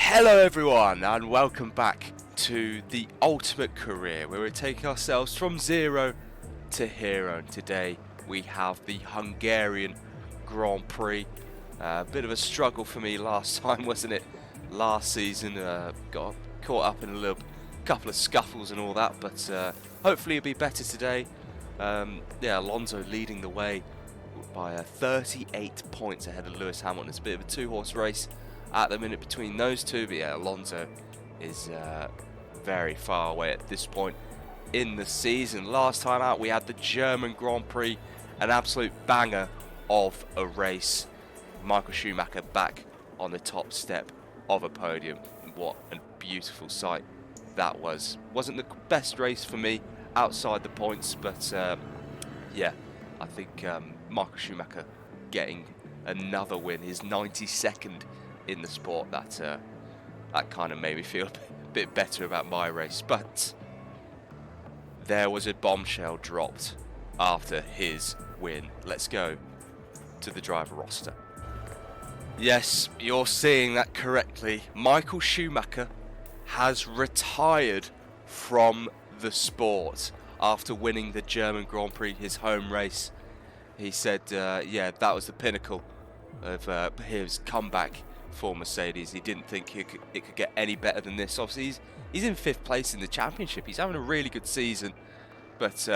Hello everyone and welcome back to the ultimate career where we're taking ourselves from zero to hero. And today we have the Hungarian Grand Prix. A bit of a struggle for me last time, wasn't it? Last season got caught up in a couple of scuffles and all that, but hopefully it'll be better today. Alonso leading the way by 38 points ahead of Lewis Hamilton. It's a bit of a two-horse race at the minute between those two, but yeah, Alonso is very far away at this point in the season. Last time out we had the German Grand Prix, an absolute banger of a race. Michael Schumacher back on the top step of a podium. What a beautiful sight that was. Wasn't the best race for me outside the points, but yeah, I think Michael Schumacher getting another win, his 92nd in the sport, that kind of made me feel a bit better about my race. But there was a bombshell dropped after his win. Let's go to the driver roster. Yes, you're seeing that correctly. Michael Schumacher has retired from the sport after winning the German Grand Prix, his home race. He said, yeah, that was the pinnacle of his comeback for Mercedes. He didn't think it could get any better than this. Obviously, he's in 5th place in the championship. He's having a really good season, but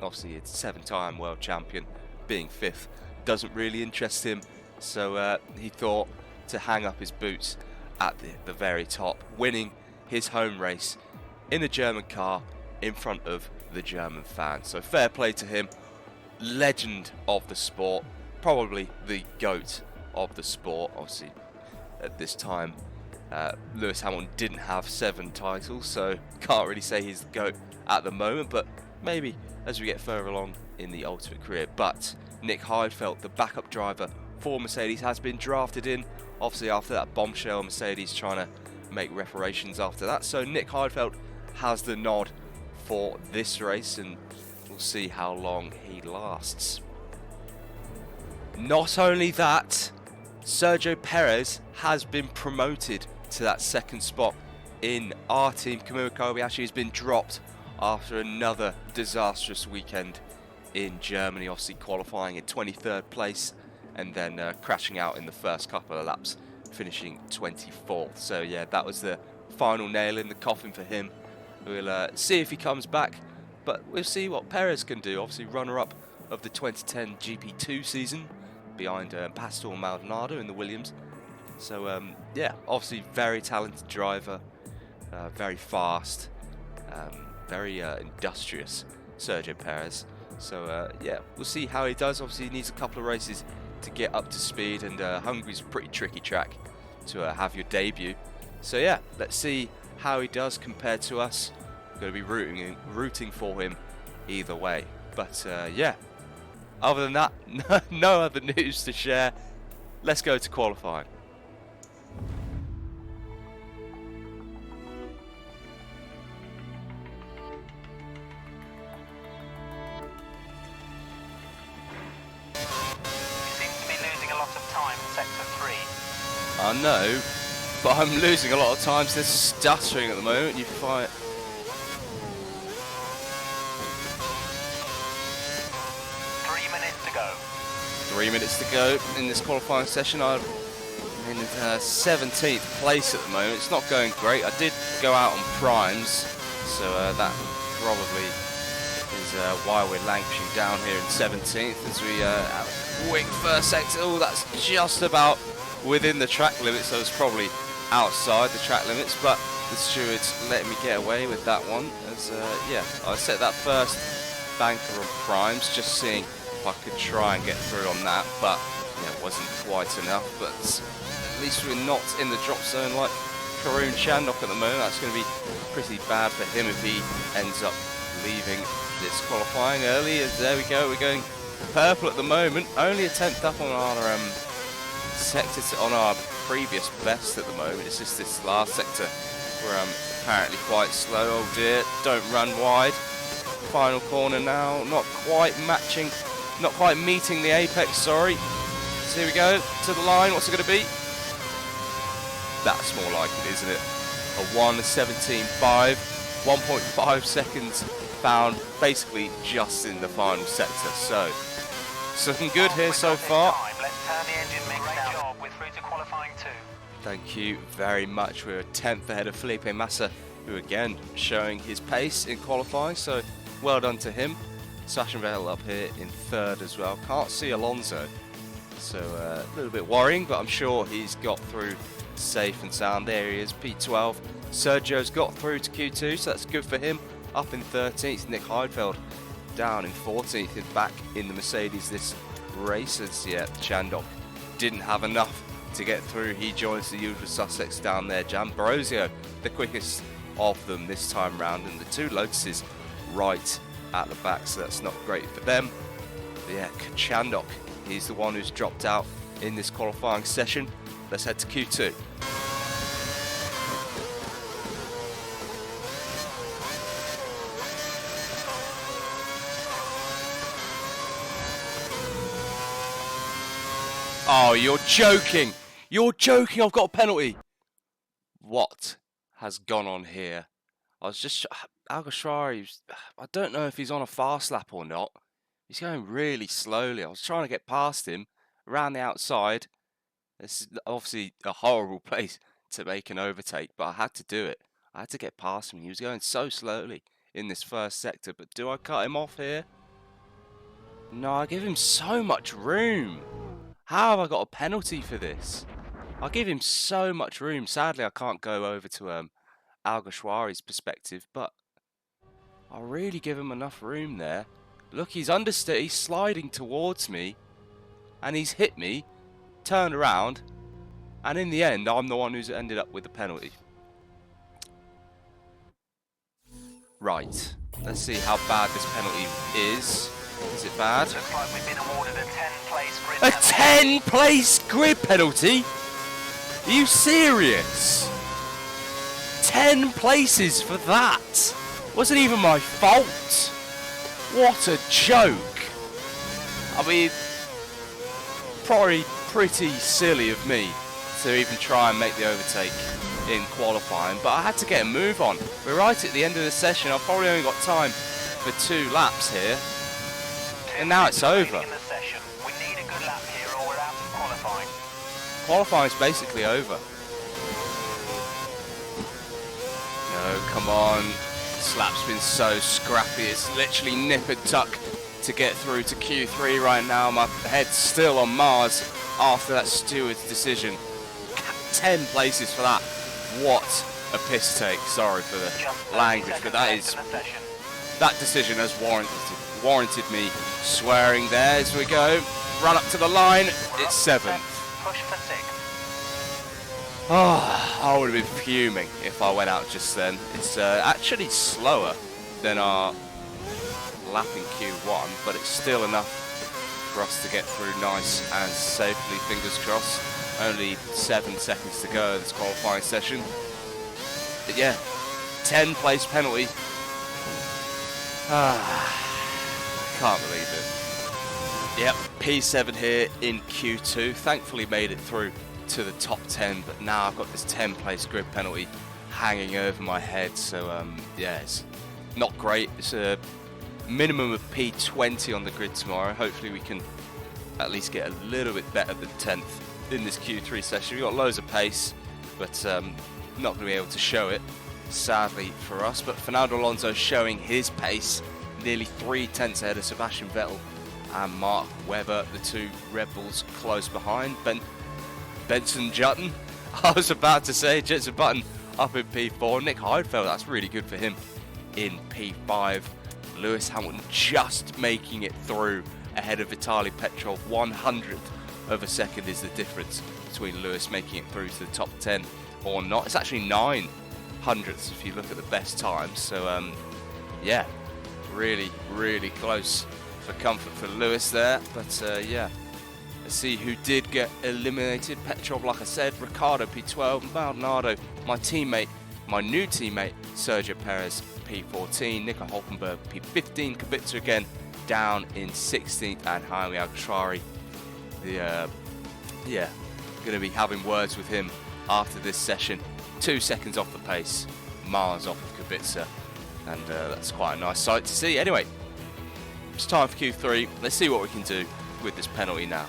obviously, it's 7-time world champion. Being 5th doesn't really interest him, so he thought to hang up his boots at the very top, winning his home race in a German car in front of the German fans. So fair play to him. Legend of the sport, probably the GOAT of the sport. Obviously, at this time, Lewis Hamilton didn't have 7 titles, so can't really say he's the GOAT at the moment, but maybe as we get further along in the ultimate career. But Nick Heidfeld, the backup driver for Mercedes, has been drafted in, obviously after that bombshell. Mercedes trying to make reparations after that, so Nick Heidfeld has the nod for this race, and we'll see how long he lasts. Not only that, Sergio Perez has been promoted to that 2nd spot in our team. Kamui Kobayashi has been dropped after another disastrous weekend in Germany, obviously qualifying in 23rd place and then crashing out in the first couple of laps, finishing 24th. So yeah, that was the final nail in the coffin for him. We'll see if he comes back, but we'll see what Perez can do. Obviously runner-up of the 2010 GP2 season, behind Pastor Maldonado in the Williams. So yeah, obviously very talented driver, very fast, very industrious, Sergio Perez. So yeah, we'll see how he does. Obviously he needs a couple of races to get up to speed, and Hungary's a pretty tricky track to have your debut. So yeah, let's see how he does compared to us. Going to be rooting for him either way. But yeah, other than that, no other news to share. Let's go to qualifying. I know, but I'm losing a lot of times. There's stuttering at the moment. You fight. 3 minutes to go in this qualifying session. I'm in 17th place at the moment. It's not going great. I did go out on primes, so that probably is why we're languishing down here in 17th as we have a quick first sector. Oh, that's just about within the track limits, so it's probably outside the track limits, but the stewards let me get away with that one. As yeah, I set that first banker on primes, just seeing if I could try and get through on that, but yeah, it wasn't quite enough. But at least we're not in the drop zone like Karun Chandok at the moment. That's going to be pretty bad for him if he ends up leaving this qualifying early. As there we go, we're going purple at the moment, only a 10th up on our sector on our previous best at the moment. It's just this last sector where I'm apparently quite slow. Oh dear, don't run wide. Final corner now, not quite meeting the apex, sorry. So here we go, to the line, what's it going to be? That's more like it, isn't it? A 1:17.5, 1.5 seconds found basically just in the final sector. So, looking good here so far. Let's turn the engine mix down. Job. We're through to qualifying 2. Thank you very much. We're a 10th ahead of Felipe Massa, who again showing his pace in qualifying. So, well done to him. Sebastian Vettel up here in 3rd as well. Can't see Alonso. So a little bit worrying, but I'm sure he's got through safe and sound. There he is, P12. Sergio's got through to Q2, so that's good for him. Up in 13th, Nick Heidfeld down in 14th, and back in the Mercedes this race. As yet, Chandok didn't have enough to get through. He joins the usual suspects down there. Jambrosio, the quickest of them this time round, and the 2 Lotuses right at the back, so that's not great for them. But yeah, Chandok, he's the one who's dropped out in this qualifying session. Let's head to Q2. Oh, you're joking! You're joking! I've got a penalty! What has gone on here? I was just... Alguersuari, I don't know if he's on a fast lap or not. He's going really slowly. I was trying to get past him around the outside. This is obviously a horrible place to make an overtake, but I had to do it. I had to get past him. He was going so slowly in this first sector, but do I cut him off here? No, I give him so much room. How have I got a penalty for this? I give him so much room. Sadly, I can't go over to Alguersuari's perspective, but I really give him enough room there. Look, he's understeer, he's sliding towards me, and he's hit me, turned around, and in the end, I'm the one who's ended up with the penalty. Right, let's see how bad this penalty is. Is it bad? Looks like we've been awarded a 10-place grid A penalty. 10-place grid penalty? Are you serious? 10 places for that? Wasn't even my fault. What a joke. I mean, probably pretty silly of me to even try and make the overtake in qualifying, but I had to get a move on. We're right at the end of the session. I've probably only got time for 2 laps here, and now it's over. In the session. We need a good lap here or we're out of qualifying. Qualifying's basically over. No, come on. This lap's been so scrappy. It's literally nip and tuck to get through to Q3 right now. My head's still on Mars after that steward's decision. 10 places for that. What a piss take. Sorry for the language, but that decision has warranted me swearing there as we go. Run up to the line. It's 7th. Push for 6. Oh, I would have been fuming if I went out just then. It's actually slower than our lap in Q1, but it's still enough for us to get through nice and safely, fingers crossed. Only 7 seconds to go this qualifying session. But yeah, 10 place penalty. Can't believe it. Yep, P7 here in Q2. Thankfully made it through to the top 10, but now I've got this 10 place grid penalty hanging over my head, so yeah, it's not great. It's a minimum of P20 on the grid tomorrow. Hopefully we can at least get a little bit better than 10th in this Q3 session. We've got loads of pace, but not going to be able to show it, sadly for us. But Fernando Alonso showing his pace, nearly 3/10 ahead of Sebastian Vettel and Mark Webber, the 2 Red Bulls close behind. Benson Button, I was about to say, Jenson Button up in P4. Nick Heidfeld, that's really good for him, in P5. Lewis Hamilton just making it through ahead of Vitaly Petrov. 100th of a second is the difference between Lewis making it through to the top 10 or not. It's actually 9 hundredths if you look at the best times. So yeah, really, really close for comfort for Lewis there. But yeah, let's see who did get eliminated. Petrov, like I said, Ricciardo P12, Maldonado, my teammate, my new teammate, Sergio Perez P14, Nico Hulkenberg P15, Kubica again down in 16th, and Jaime Alguersuari, yeah, going to be having words with him after this session. 2 seconds off the pace, miles off of Kubica, and that's quite a nice sight to see. Anyway, it's time for Q3. Let's see what we can do with this penalty now.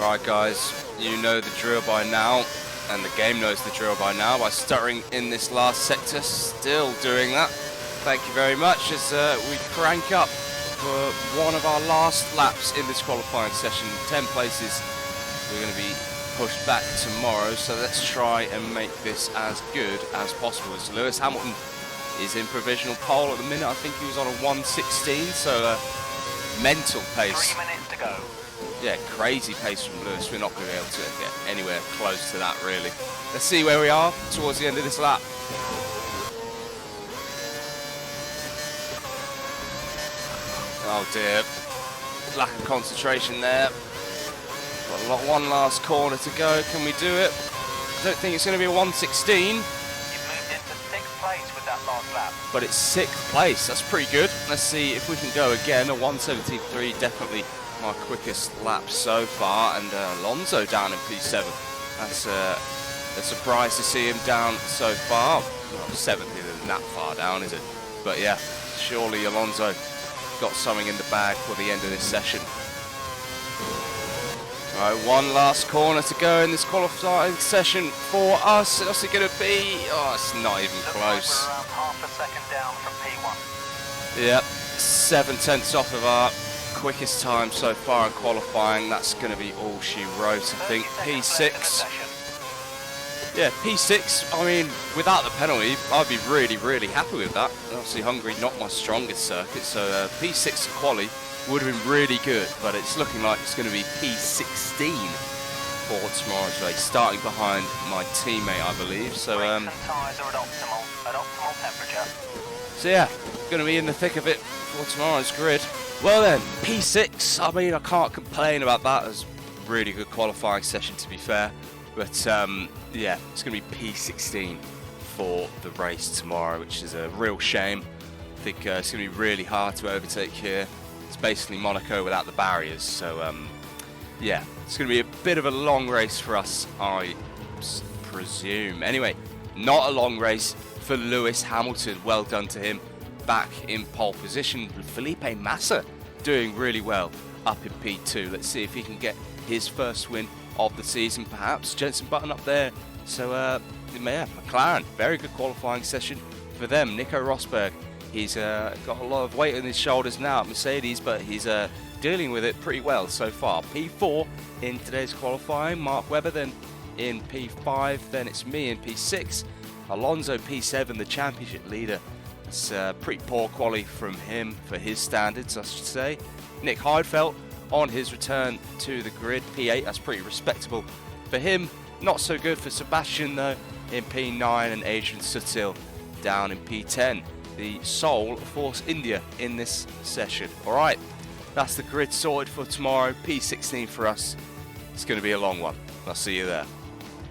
Alright guys, you know the drill by now, and the game knows the drill by now by stuttering in this last sector. Still doing that. Thank you very much as we crank up for one of our last laps in this qualifying session. 10 places. We're going to be pushed back tomorrow, so let's try and make this as good as possible. As Lewis Hamilton is in provisional pole at the minute. I think he was on a 1:16, so mental pace. 3 minutes to go. Yeah, crazy pace from Lewis. We're not going to be able to get anywhere close to that, really. Let's see where we are towards the end of this lap. Oh dear, lack of concentration there. Got one last corner to go. Can we do it? I don't think it's going to be a 1:16. You've moved into 6th place with that last lap. But it's 6th place. That's pretty good. Let's see if we can go again. A 1:73, definitely my quickest lap so far. And Alonso down in P7. That's a surprise to see him down so far. Well, 7th isn't that far down, is it? But yeah, surely Alonso got something in the bag for the end of this session. Alright, one last corner to go in this qualifying session for us. What's it going to be? Oh, it's not even close. We're around half a second down from P1. Yep, 7/10 off of our quickest time so far in qualifying. That's going to be all she wrote, I think. P6. Yeah, P6, I mean, without the penalty, I'd be really, really happy with that. Obviously, Hungary not my strongest circuit, so P6 quali would have been really good, but it's looking like it's going to be P16 for tomorrow's race, starting behind my teammate, I believe. So, tyres are at optimal temperature. So yeah, going to be in the thick of it for tomorrow's grid. Well then, P6, I mean, I can't complain about that. It was a really good qualifying session, to be fair. But yeah, it's going to be P16 for the race tomorrow, which is a real shame. I think it's going to be really hard to overtake here. It's basically Monaco without the barriers. So yeah, it's going to be a bit of a long race for us, I presume. Anyway, not a long race for Lewis Hamilton. Well done to him. Back in pole position. Felipe Massa doing really well up in P2. Let's see if he can get his first win of the season, perhaps. Jensen Button up there. So yeah, McLaren, very good qualifying session for them. Nico Rosberg, he's got a lot of weight on his shoulders now at Mercedes, but he's dealing with it pretty well so far. P4 in today's qualifying. Mark Webber then in P5, then it's me in P6. Alonso P7, the championship leader. It's pretty poor quali from him for his standards, I should say. Nick Heidfeld on his return to the grid, P8, that's pretty respectable for him. Not so good for Sebastian though in P9, and Adrian Sutil down in P10. The sole Force India in this session. Alright, that's the grid sorted for tomorrow. P16 for us. It's going to be a long one. I'll see you there.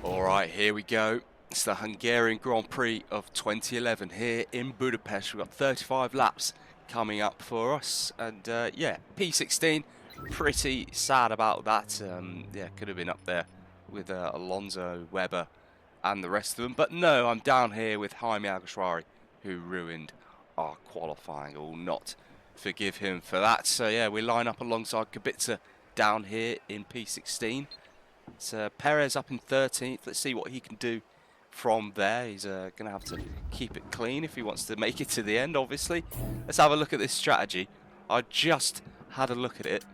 Alright, here we go. It's the Hungarian Grand Prix of 2011 here in Budapest. We've got 35 laps coming up for us, and yeah, P16. Pretty sad about that. Yeah, could have been up there with Alonso, Webber and the rest of them, but no, I'm down here with Jaime Alguersuari, who ruined our qualifying. I will not forgive him for that. So yeah, we line up alongside Kubica down here in P16. It's Perez up in 13th. Let's see what he can do from there. He's going to have to keep it clean if he wants to make it to the end, obviously. Let's have a look at this strategy. I just had a look at it,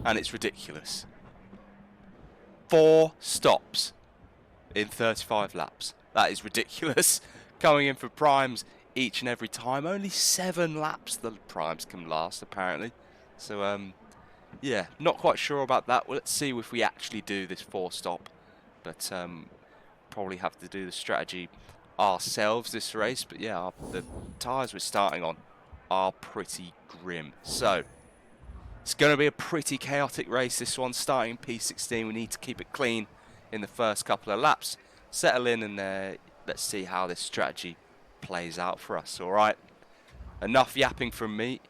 and it's ridiculous. 4 stops in 35 laps. That is ridiculous. Coming in for primes each and every time. Only 7 laps the primes can last, apparently. So, yeah, not quite sure about that. Well, let's see if we actually do this 4 stop. But probably have to do the strategy ourselves this race. But yeah, the tyres we're starting on are pretty grim. So, it's going to be a pretty chaotic race, this one, starting P16. We need to keep it clean in the first couple of laps. Settle in and let's see how this strategy plays out for us, alright? Enough yapping from me.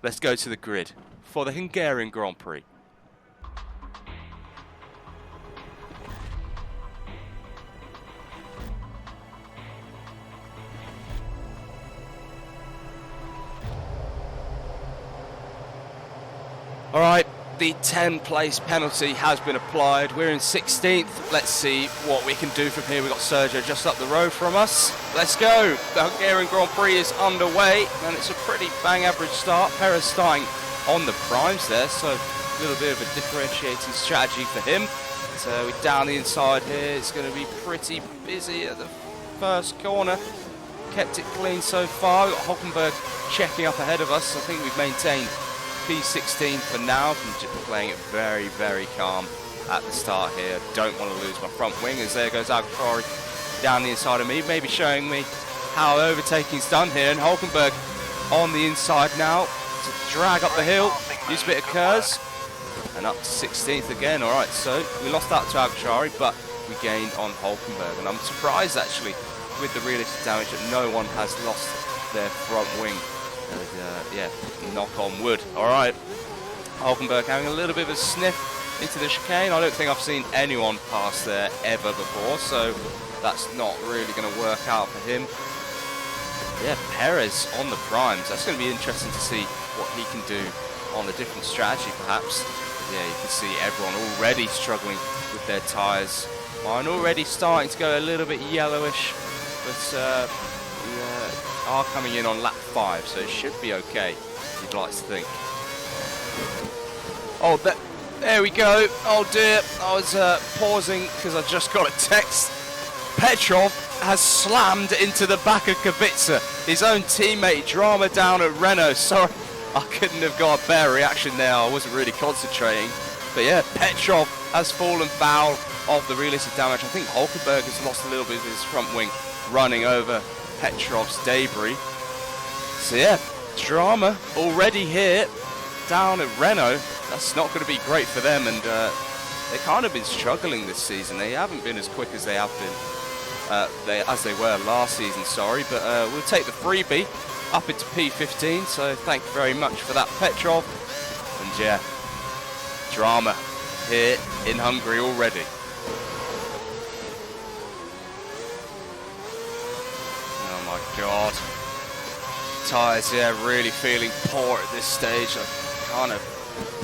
Let's go to the grid for the Hungarian Grand Prix. Alright, the 10th place penalty has been applied. We're in 16th. Let's see what we can do from here. We've got Sergio just up the road from us. Let's go. The Hungarian Grand Prix is underway, and it's a pretty bang average start. Perez starting on the primes there, so a little bit of a differentiating strategy for him. So we're down the inside here. It's going to be pretty busy at the first corner. Kept it clean so far. We've got Hockenberg checking up ahead of us. I think we've maintained P16 for now. I'm just playing it very, very calm at the start here. Don't want to lose my front wing, as there goes Alcantara down the inside of me, maybe showing me how overtaking's done here. And Hockenberg on the inside now to drag up the hill, use a bit of curves, and up to 16th again. Alright, so we lost out to Alcantara, but we gained on Hockenberg, and I'm surprised actually with the realistic damage that no one has lost their front wing. Yeah, knock on wood. Alright, Hockenberg having a little bit of a sniff into the chicane. I don't think I've seen anyone pass there ever before, so that's not really going to work out for him. Yeah, Perez on the primes. That's going to be interesting to see what he can do on a different strategy perhaps. But yeah, you can see everyone already struggling with their tyres. Mine already starting to go a little bit yellowish, but are coming in on lap 5, so it should be okay, you'd like to think. Oh, there we go. Oh dear, I was pausing because I just got a text. Petrov has slammed into the back of Kubica, his own teammate. Drama down at Renault. Sorry, I couldn't have got a better reaction there. I wasn't really concentrating. But yeah, Petrov has fallen foul of the realistic damage. I think Hülkenberg has lost a little bit of his front wing running over Petrov's debris. So yeah, drama already here down at Renault. That's not going to be great for them, and they've kind of been struggling this season. They haven't been as quick as they have been, as they were last season, sorry, but we'll take the freebie up into P15, so thank you very much for that, Petrov. And yeah, drama here in Hungary already. Oh my god. Tyres, yeah, really feeling poor at this stage. I'm kind of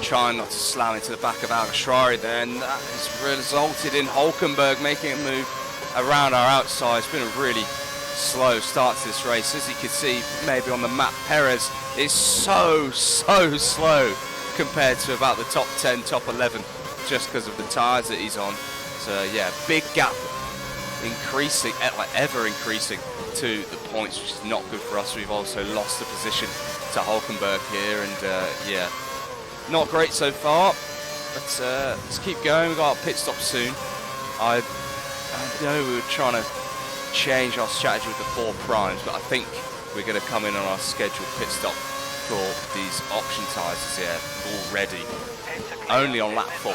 trying not to slam into the back of Alcantara there, and that has resulted in Hülkenberg making a move around our outside. It's been a really slow start to this race. As you can see, maybe on the map, Perez is so slow compared to about the top 10, top 11, just because of the tyres that he's on. So yeah, big gap increasing, like ever increasing to the points, which is not good for us. We've also lost the position to Hülkenberg here, and yeah, not great so far, but let's keep going. We've got our pit stop soon. I know we were trying to change our strategy with the 4 primes, but I think we're going to come in on our scheduled pit stop for these option tyres here already, only on lap 4,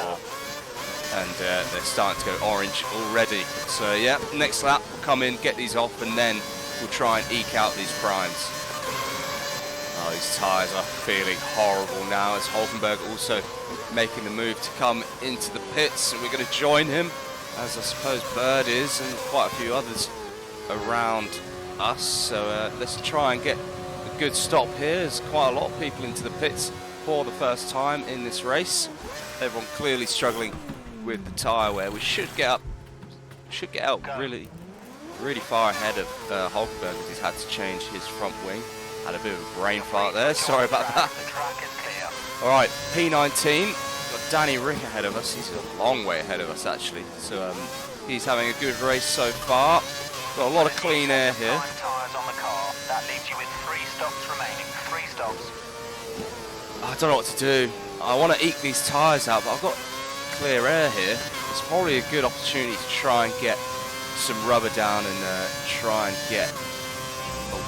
and they're starting to go orange already. So yeah, next lap we'll come in, get these off, and then we'll try and eke out these primes. Oh, these tyres are feeling horrible now, as Hülkenberg also making the move to come into the pits, and we're going to join him, as I suppose Bird is, and quite a few others around us. So let's try and get a good stop here. There's quite a lot of people into the pits for the first time in this race. Everyone clearly struggling with the tyre wear. We should get up really far ahead of Hülkenberg, as he's had to change his front wing. Had a bit of a brain fart there, sorry about that. Alright, P19, got Danny Rick ahead of us. He's a long way ahead of us actually, so he's having a good race so far. Got a lot of clean air here. That leaves you with 3 stops remaining. 3 stops. I don't know what to do. I want to eke these tyres out, but I've got clear air here. It's probably a good opportunity to try and get some rubber down and try and get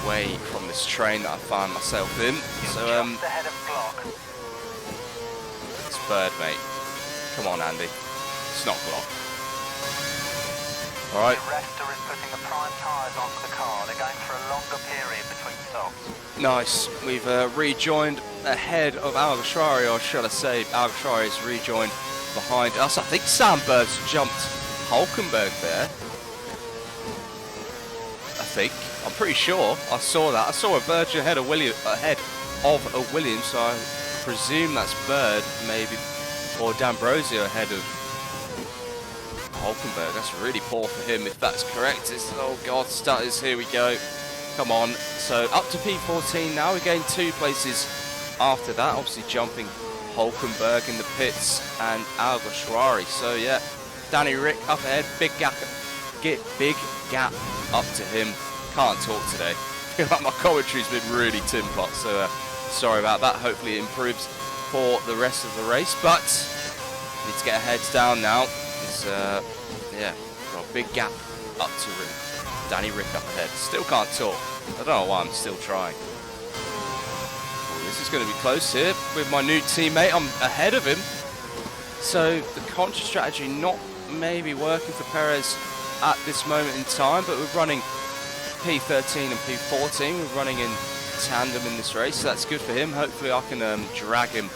away from this train that I find myself in. So just ahead of block. It's Bird, mate. Come on, Andy. It's not block. All right. The rester is putting the prime tyres onto the car. They're going for a longer period between stops. Nice. We've rejoined ahead of Alcantara, or should I say, Alcantara is rejoined behind us. I think Sam Bird's jumped Hülkenberg there. I'm pretty sure I saw that. I saw a Virgin ahead of a Williams, so presume that's Bird, maybe, or D'Ambrosio ahead of Hulkenberg. That's really poor for him if that's correct. Oh God, starters, here we go. Come on. So up to P14 now. We gained 2 places after that. Obviously jumping Hulkenberg in the pits and Alguersuari. So yeah, Danny Rick up ahead. Big gap up to him. Can't talk today. I feel like my commentary's been really tin pot. So sorry about that. Hopefully it improves for the rest of the race. But need to get our heads down now. It's yeah, got a big gap up to Rick. Danny Rick up ahead. Still can't talk. I don't know why I'm still trying. Oh, this is going to be close here with my new teammate. I'm ahead of him. So the contra strategy not maybe working for Perez at this moment in time, but we're running P13 and P14. We're running in tandem in this race, so that's good for him. Hopefully I can drag him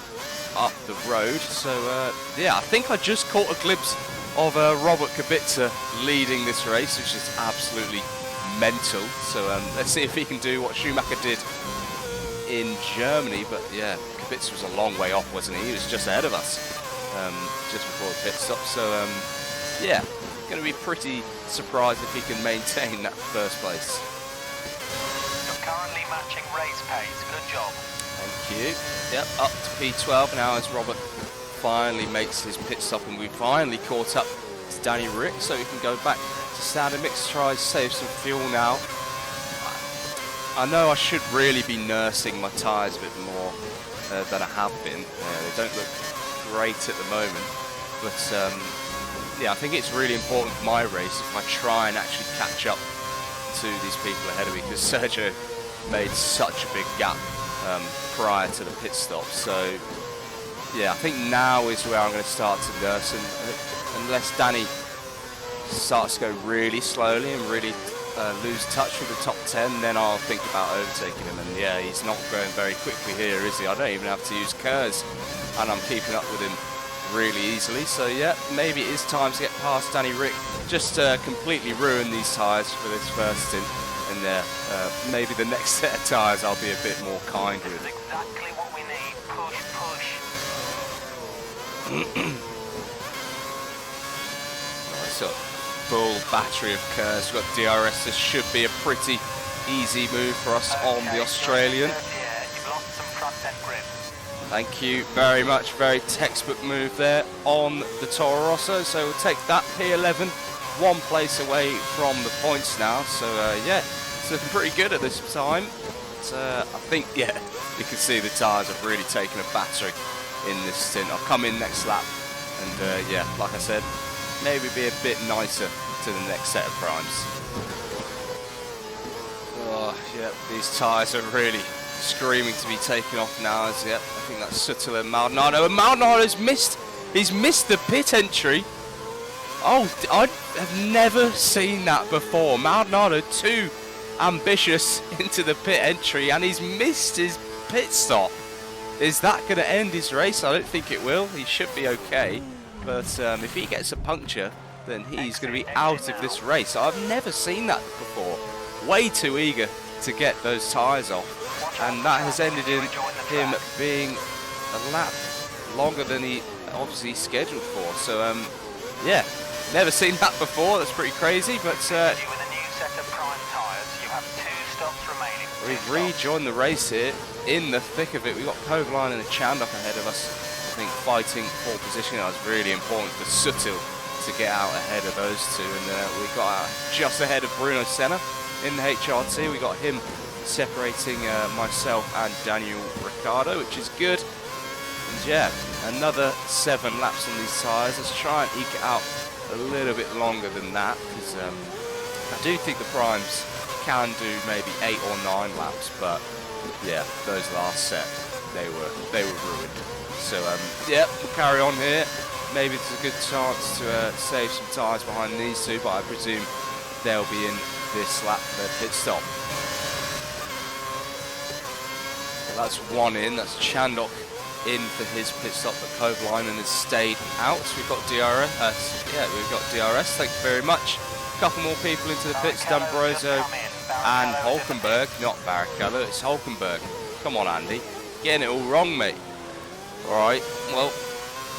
up the road. So yeah, I think I just caught a glimpse of Robert Kubica leading this race, which is absolutely mental. So let's see if he can do what Schumacher did in Germany. But yeah, Kubica was a long way off, wasn't he? He was just ahead of us just before the pit stop. So yeah, going to be pretty surprised if he can maintain that first place. You're currently matching race pace. Good job. Thank you. Yep, up to P12 now as Robert finally makes his pit stop, and we finally caught up to Danny Rick, so we can go back to standard mix, try to save some fuel now. I know I should really be nursing my tyres a bit more than I have been. They don't look great at the moment, but yeah, I think it's really important for my race if I try and actually catch up to these people ahead of me, because Sergio made such a big gap prior to the pit stop. So yeah, I think now is where I'm going to start to nurse, and unless Danny starts to go really slowly and really lose touch with the top 10, then I'll think about overtaking him. And yeah, he's not going very quickly here, is he? I don't even have to use KERS, and I'm keeping up with him really easily. So yeah, maybe it is time to get past Danny Rick, just completely ruin these tyres for this first stint, and maybe the next set of tyres I'll be a bit more kind with. This is exactly what we need. Push, push. Nice up. Full battery of KERS. We've got DRS. This should be a pretty easy move for us on the Australian. Yeah, you've lost some front end grip. Thank you very much. Very textbook move there on the Toro Rosso. So we'll take that P11, 1 place away from the points now. So yeah, it's looking pretty good at this time. But, I think, yeah, you can see the tyres have really taken a battering in this stint. I'll come in next lap, and yeah, like I said, maybe be a bit nicer to the next set of primes. Oh, yeah, these tyres are really screaming to be taken off now. As yep, I think that's Suttle and Maldonado. And Maldonado's missed. He's missed the pit entry. Oh, I have never seen that before. Maldonado too ambitious into the pit entry, and he's missed his pit stop. Is that going to end his race? I don't think it will. He should be okay. But if he gets a puncture, then he's going to be out of this race. I've never seen that before. Way too eager to get those tyres off. And that has ended in him being a lap longer than he obviously scheduled for. So, yeah, never seen that before. That's pretty crazy. But we've rejoined the race here in the thick of it. We've got Kovalainen and Chandok ahead of us. I think fighting for position. That was really important for Suttil to get out ahead of those two. And we got out just ahead of Bruno Senna in the HRT. We got him separating myself and Daniel Ricciardo, which is good. And yeah, another 7 laps on these tyres. Let's try and eke it out a little bit longer than that, because I do think the primes can do maybe 8 or 9 laps, but yeah, those last set they were ruined. So yeah, we'll carry on here. Maybe it's a good chance to save some tyres behind these two, but I presume they'll be in this lap for their pit stop. Well, that's 1 in. That's Chandok in for his pit stop, but Kovalainen has stayed out. We've got DRS. Yeah, we've got DRS. Thank you very much. A couple more people into the pits. D'Ambrosio and Hulkenberg, not Barrichello. It's Hulkenberg. Come on, Andy, getting it all wrong, mate. Alright, well,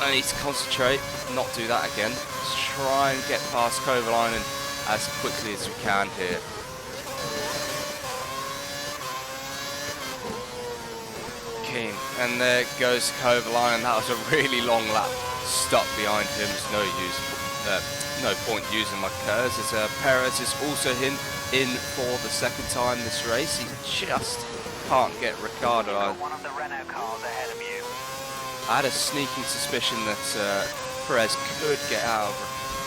I need to concentrate, not do that again. Let's try and get past Kovalainen as quickly as we can here. Keen, and there goes Kovalainen. That was a really long lap, stuck behind him. There's no point using my curves, as Perez is also in for the second time this race. He just can't get Ricciardo. One of the Renault cars ahead of you. I had a sneaking suspicion that Perez could get out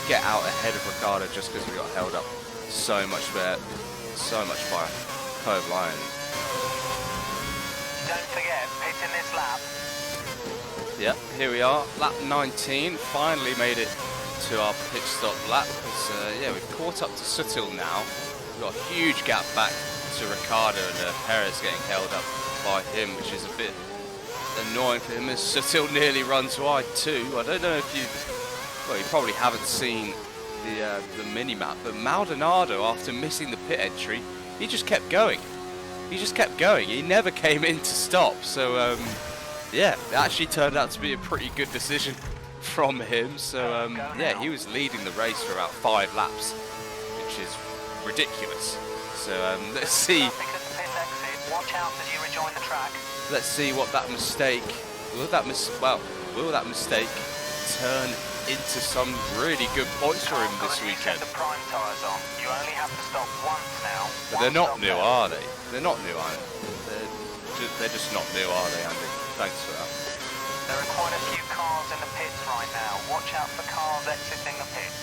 ahead of Ricciardo just because we got held up so much by Kovalainen. Don't forget, pit in this lap. Yep, here we are, lap 19. Finally made it to our pit stop lap. Yeah, we've caught up to Suttil now. We've got a huge gap back to Ricciardo, and Perez getting held up by him, which is a bit annoying for him, as Suttil nearly runs wide too. I don't know if you probably haven't seen the mini-map, but Maldonado, after missing the pit entry, he just kept going. He never came in to stop. So yeah, it actually turned out to be a pretty good decision from him. So yeah, he was leading the race for about 5 laps, which is ridiculous. So let's see. Watch out as you rejoin the track. Let's see what that mistake will that mistake turn into some really good points for him this weekend. The prime tyres on. You only have to stop once now. But they're not new, are they? They're not new, are they? They're just not new, are they, Andy? Thanks for that. There are quite a few cars in the pits right now. Watch out for cars exiting the pits.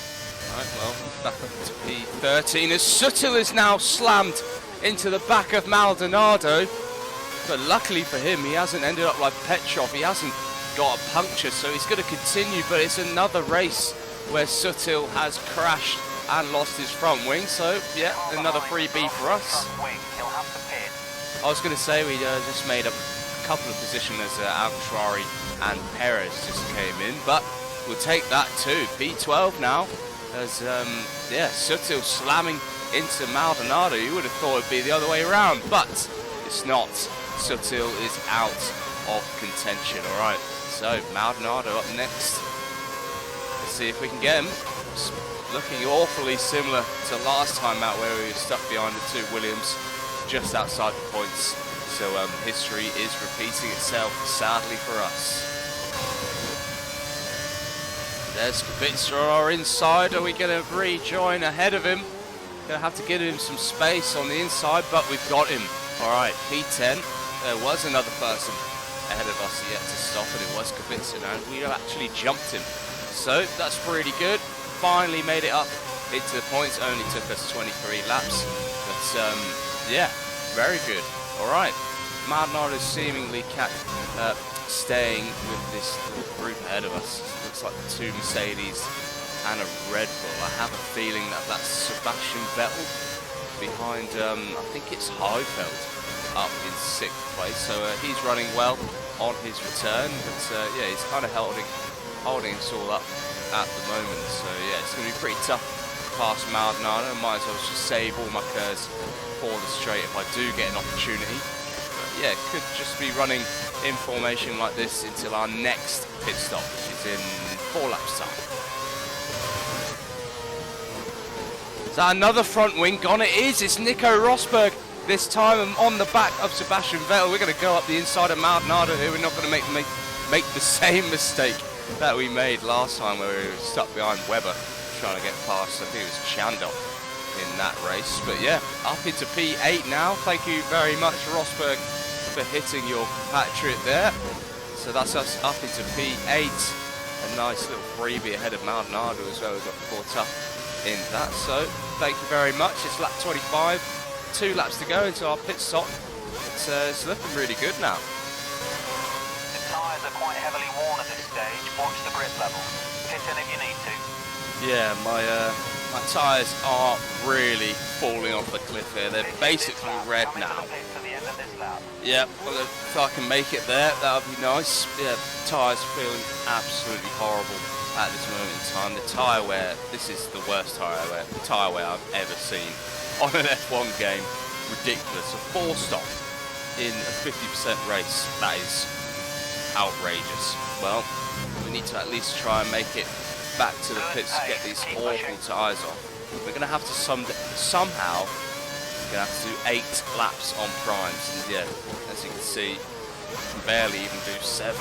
Right, well, back up to P13 as Suttil is now slammed into the back of Maldonado. But luckily for him, he hasn't ended up like Petrov. He hasn't got a puncture, so he's going to continue. But it's another race where Suttil has crashed and lost his front wing. So, yeah, another freebie for us. I was going to say we just made up a couple of positions as Altrari and Perez just came in. But we'll take that too. P12 now. As, yeah, Suttil slamming into Maldonado. You would have thought it'd be the other way around, but it's not. Suttil is out of contention. Alright, so Maldonado up next. Let's see if we can get him. It's looking awfully similar to last time out, where we were stuck behind the 2 Williams just outside the points. So history is repeating itself, sadly for us. There's Kubica on our inside. Are we going to rejoin ahead of him? Going to have to give him some space on the inside, but we've got him. Alright, P10. There was another person ahead of us yet to stop, and it was Kubica, and we actually jumped him. So that's pretty good. Finally made it up into the points. Only took us 23 laps. But yeah, very good. Alright. Maldonado seemingly staying with this little group ahead of us. Looks like 2 Mercedes and a Red Bull. I have a feeling that that's Sebastian Vettel behind, I think it's Heifeld up in 6th place. So he's running well on his return, but yeah, he's kind of holding us all up at the moment. So yeah, it's going to be pretty tough past Maldonado. Might as well just save all my curves for the straight if I do get an opportunity. But yeah, could just be running in formation like this until our next pit stop, which is in 4 laps time. So another front wing gone. It is. It's Nico Rosberg. This time on the back of Sebastian Vettel. We're going to go up the inside of Maldonado here. We're not going to make the same mistake that we made last time, where we were stuck behind Webber trying to get past, I think it was Chandel in that race. But yeah, up into P8 now. Thank you very much, Rosberg, for hitting your compatriot there. So that's us up into P8. A nice little freebie ahead of Maldonado as well. We got caught up in that. So thank you very much. It's lap 25. 2 laps to go into our pit stop. It's looking really good now. The tyres are quite heavily worn at this stage. Watch the grip level. Pit in if you need to. Yeah, my tyres are really falling off the cliff here. They're basically red now. Yeah, well, if I can make it there, that would be nice. Yeah, tyres feeling absolutely horrible at this moment in time. The tyre wear, this is the worst tyre wear I've ever seen on an F1 game. Ridiculous. A 4-stop in a 50% race. That is outrageous. Well, we need to at least try and make it back to the pits to get these awful tyres off. We're going to have to somehow going to have to do 8 laps on primes, and yeah, as you can see, can barely even do 7.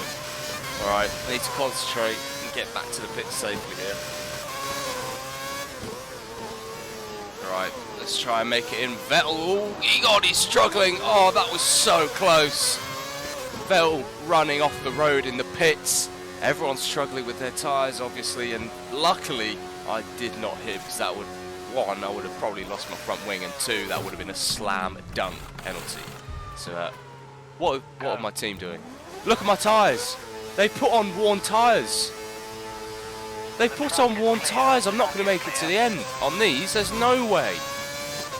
Alright, I need to concentrate and get back to the pits safely here. Alright, let's try and make it in. Vettel, oh, God, he's struggling. Oh, that was so close. Vettel running off the road in the pits. Everyone's struggling with their tyres, obviously, and luckily I did not hit, because that would, 1, I would have probably lost my front wing, and 2, that would have been a slam dunk penalty. So, what are my team doing? Look at my tyres. They put on worn tyres. They put on worn tyres. I'm not going to make it to the end on these. There's no way.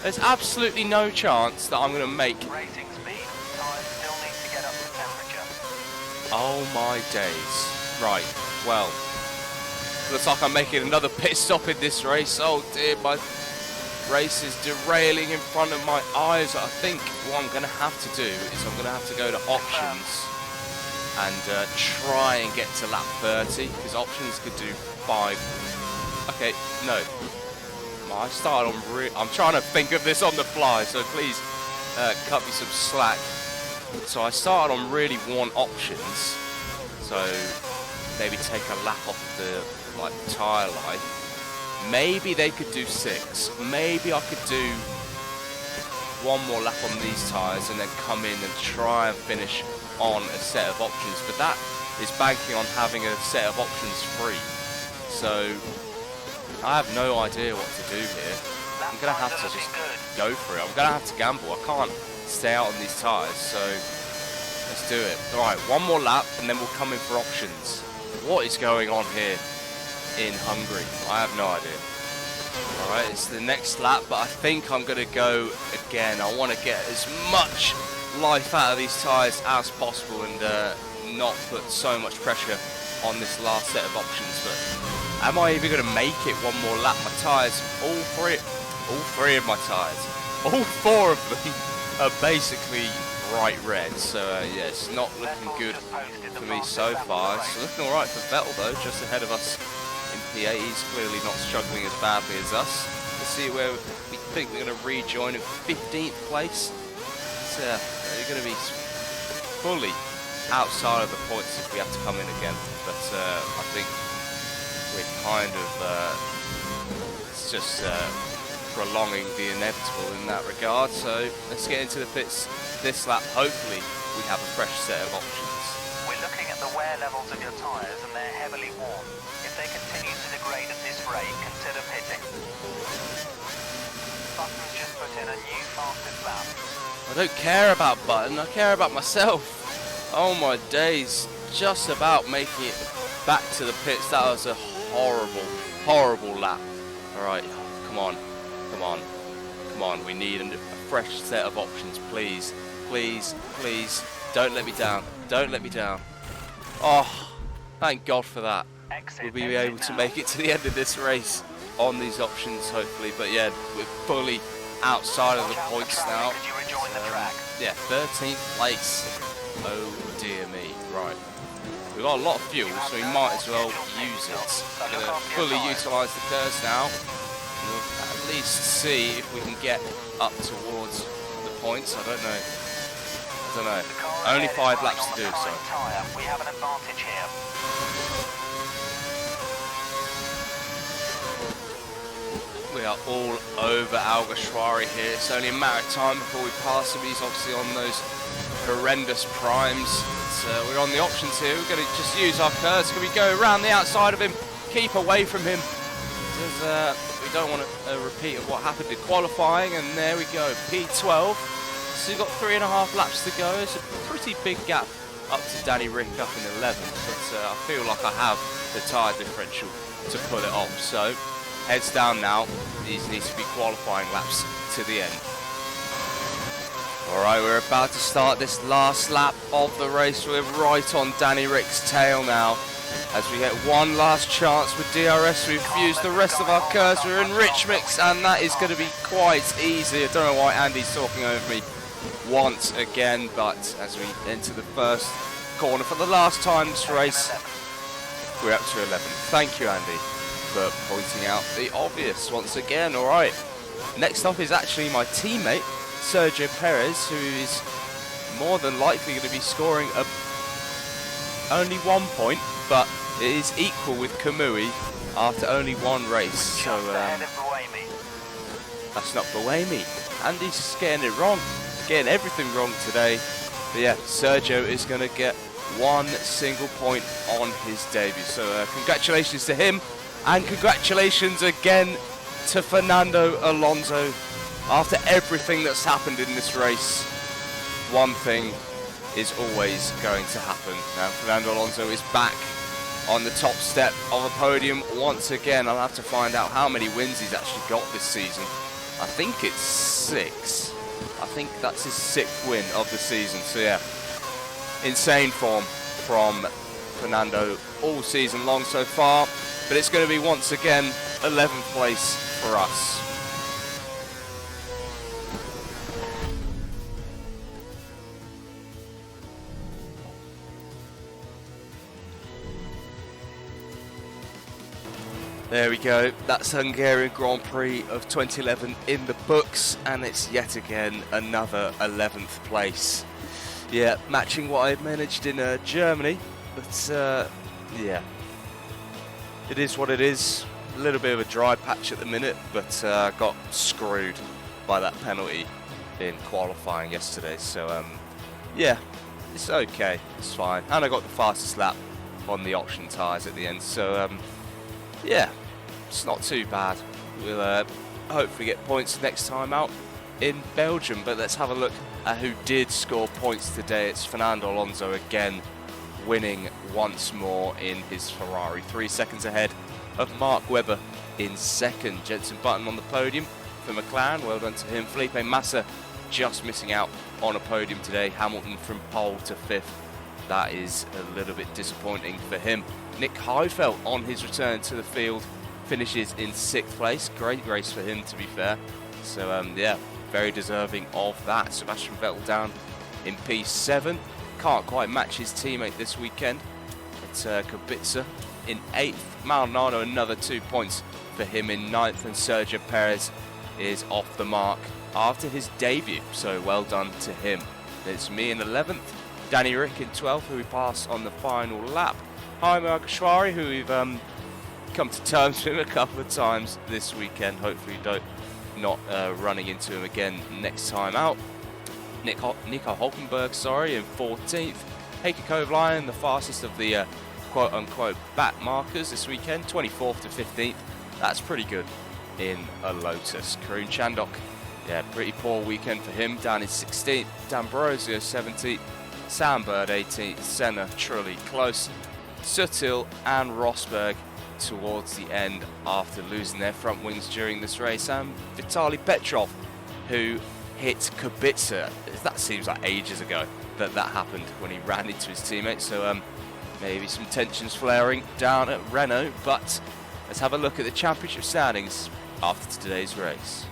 There's absolutely no chance that I'm going to make. Racing speed. Tyres still need to get up to temperature. Oh my days. Right. Well, looks like I'm making another pit stop in this race. Oh dear, my race is derailing in front of my eyes. I think what I'm going to have to do is I'm going to have to go to options and try and get to lap 30, because options could do 5. Okay, no. I started on I'm trying to think of this on the fly, so please cut me some slack. So I started on really worn options, so maybe take a lap off the tyre life. Maybe they could do 6. Maybe I could do 1 more lap on these tyres and then come in and try and finish on a set of options, but that is banking on having a set of options free. So I have no idea what to do here. I'm going to have to just go for it. I'm going to have to gamble. I can't stay out on these tyres, so let's do it. Alright, 1 more lap and then we'll come in for options. What is going on here in Hungary? I have no idea. Alright, it's the next lap, but I think I'm going to go again. I want to get as much life out of these tyres as possible and not put so much pressure on this last set of options. But am I even going to make it 1 more lap? My tyres, all three of my tyres, all 4 of them are basically bright red. So yeah, it's not looking good for me so far. It's looking alright for Vettel though, just ahead of us in P8. He's clearly not struggling as badly as us. Let's see where we think we're going to rejoin in 15th place. They're going to be fully outside of the points if we have to come in again, but I think we're kind of it's just prolonging the inevitable in that regard. So let's get into the pits this lap. Hopefully we have a fresh set of options. We're looking at the wear levels of your tyres and they're heavily worn. If they continue to degrade at this rate, consider pitting. Button's just put in a new fastest lap. I don't care about Button, I care about myself. Oh my days, just about making it back to the pits. That was a horrible, horrible lap. Alright, come on, come on, come on. We need a fresh set of options, please. Please, please, don't let me down. Don't let me down. Oh, thank God for that. We'll be able to make it to the end of this race on these options, hopefully. But yeah, we're fully outside of the points now. Yeah, 13th place. Oh dear me. Right. We've got a lot of fuel, so we might as well use it. We're going to fully utilise the curves now. And we'll at least see if we can get up towards the points. I don't know. I don't know. Only 5 laps to do, so. We have an advantage here. We are all over Alguersuari here. It's only a matter of time before we pass him. He's obviously on those horrendous primes. So we're on the options here. We're going to just use our curves. Can we go around the outside of him? Keep away from him. Because we don't want a repeat of what happened in qualifying. And there we go, P12. So we've got 3.5 laps to go. It's a pretty big gap up to Danny Rick up in 11th. But I feel like I have the tyre differential to pull it off. So heads down now. These need to be qualifying laps to the end. Alright, we're about to start this last lap of the race. We're right on Danny Rick's tail now. As we get one last chance with DRS, we've used the rest of our curves. We're in rich mix, and that is going to be quite easy. I don't know why Andy's talking over me once again, but as we enter the first corner for the last time this race. We're up to 11. Thank you, Andy, for pointing out the obvious once again. All right. Next up is actually my teammate, Sergio Perez, who is more than likely going to be scoring only 1 point, but it is equal with Kamui after only one race. So that's not Buemi. Andy's getting it wrong, getting everything wrong today. But yeah, Sergio is going to get 1 single point on his debut. So congratulations to him, and congratulations again to Fernando Alonso. After everything that's happened in this race, one thing is always going to happen. Now Fernando Alonso is back on the top step of a podium once again. I'll have to find out how many wins he's actually got this season. I think it's 6. I think that's his 6th win of the season. So yeah, insane form from Fernando all season long so far. But it's going to be once again 11th place for us. There we go, that's Hungarian Grand Prix of 2011 in the books, and it's yet again another 11th place. Yeah, matching what I managed in Germany, but yeah, it is what it is. A little bit of a dry patch at the minute, but got screwed by that penalty in qualifying yesterday, so yeah, it's okay, it's fine. And I got the fastest lap on the option tyres at the end, so yeah, it's not too bad. We'll hopefully get points next time out in Belgium. But let's have a look at who did score points today. It's Fernando Alonso again, winning once more in his Ferrari. 3 seconds ahead of Mark Webber in second. Jenson Button on the podium for McLaren. Well done to him. Felipe Massa just missing out on a podium today. Hamilton from pole to 5th. That is a little bit disappointing for him. Nick Heidfeld on his return to the field finishes in 6th place. Great race for him, to be fair. So yeah, very deserving of that. Sebastian Vettel down in P7. Can't quite match his teammate this weekend. It's Kubica in 8th. Maldonado another 2 points for him in 9th, and Sergio Perez is off the mark after his debut. So well done to him. It's me in 11th. Danny Rick in 12th, who we passed on the final lap. Jaime Alguersuari, who we've come to terms with a couple of times this weekend. Hopefully not running into him again next time out. Nico Hulkenberg, in 14th. Heikki Kovalainen, the fastest of the quote-unquote back markers this weekend, 24th to 15th. That's pretty good in a Lotus. Karun Chandhok, yeah, pretty poor weekend for him, down in 16th. D'Ambrosio 17th. Sam Bird 18th. Senna truly close. Sutil and Rosberg towards the end after losing their front wings during this race, and Vitaly Petrov, who hit Kubica. That seems like ages ago that happened when he ran into his teammate, so maybe some tensions flaring down at Renault. But let's have a look at the championship standings after today's race.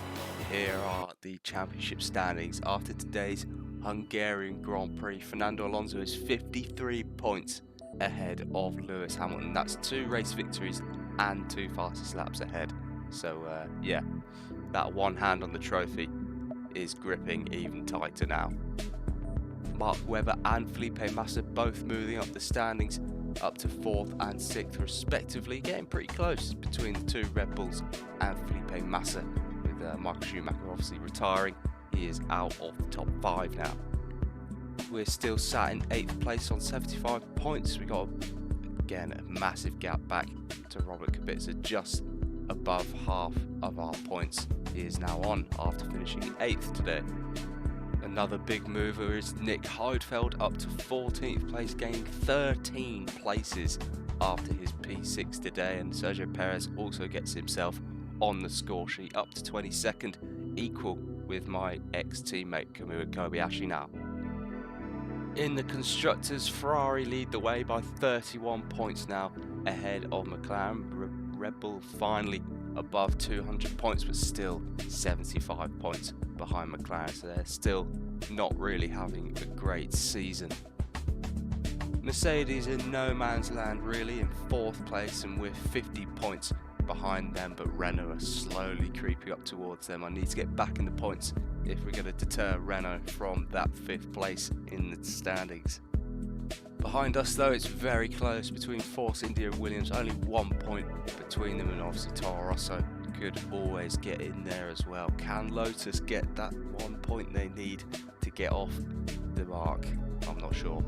Here are the championship standings after today's Hungarian Grand Prix. Fernando Alonso is 53 points ahead of Lewis Hamilton. That's 2 race victories and 2 fastest laps ahead. So yeah, that one hand on the trophy is gripping even tighter now. Mark Webber and Felipe Massa both moving up the standings up to 4th and 6th respectively, getting pretty close between the 2 Red Bulls and Felipe Massa, with Michael Schumacher obviously retiring. He is out of the top 5 now. We're still sat in 8th place on 75 points. We got, again, a massive gap back to Robert Kubica, just above half of our points he is now on after finishing 8th today. Another big mover is Nick Heidfeld, up to 14th place, gaining 13 places after his P6 today, and Sergio Perez also gets himself on the score sheet, up to 22nd, equal with my ex-teammate Kamui Kobayashi now. In the Constructors, Ferrari lead the way by 31 points now ahead of McLaren. Red Bull finally above 200 points, but still 75 points behind McLaren, so they're still not really having a great season. Mercedes in no man's land really, in 4th place, and we're 50 points behind them, but Renault are slowly creeping up towards them. I need to get back in the points if we're going to deter Renault from that 5th place in the standings. Behind us though, it's very close between Force India and Williams, only 1 point between them, and obviously Toro Rosso could always get in there as well. Can Lotus get that 1 point they need to get off the mark? I'm not sure.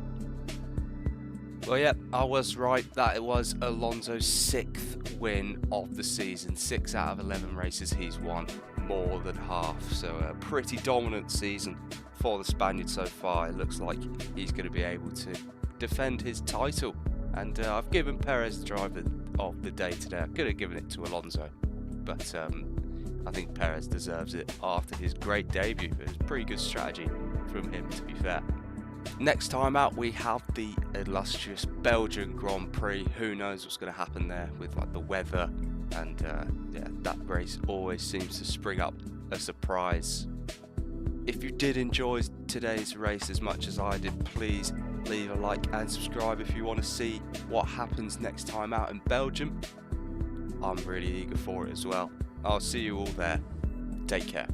Well, yeah, I was right. That it was Alonso's 6th win of the season. 6 out of 11 races he's won, more than half. So a pretty dominant season for the Spaniard so far. It looks like he's going to be able to defend his title. And I've given Perez the driver of the day today. I could have given it to Alonso, but I think Perez deserves it after his great debut. It was a pretty good strategy from him, to be fair. Next time out, we have the illustrious Belgian Grand Prix. Who knows what's going to happen there with like the weather, and yeah, that race always seems to spring up a surprise. If you did enjoy today's race as much as I did, please leave a like and subscribe if you want to see what happens next time out in Belgium. I'm really eager for it as well. I'll see you all there. Take care.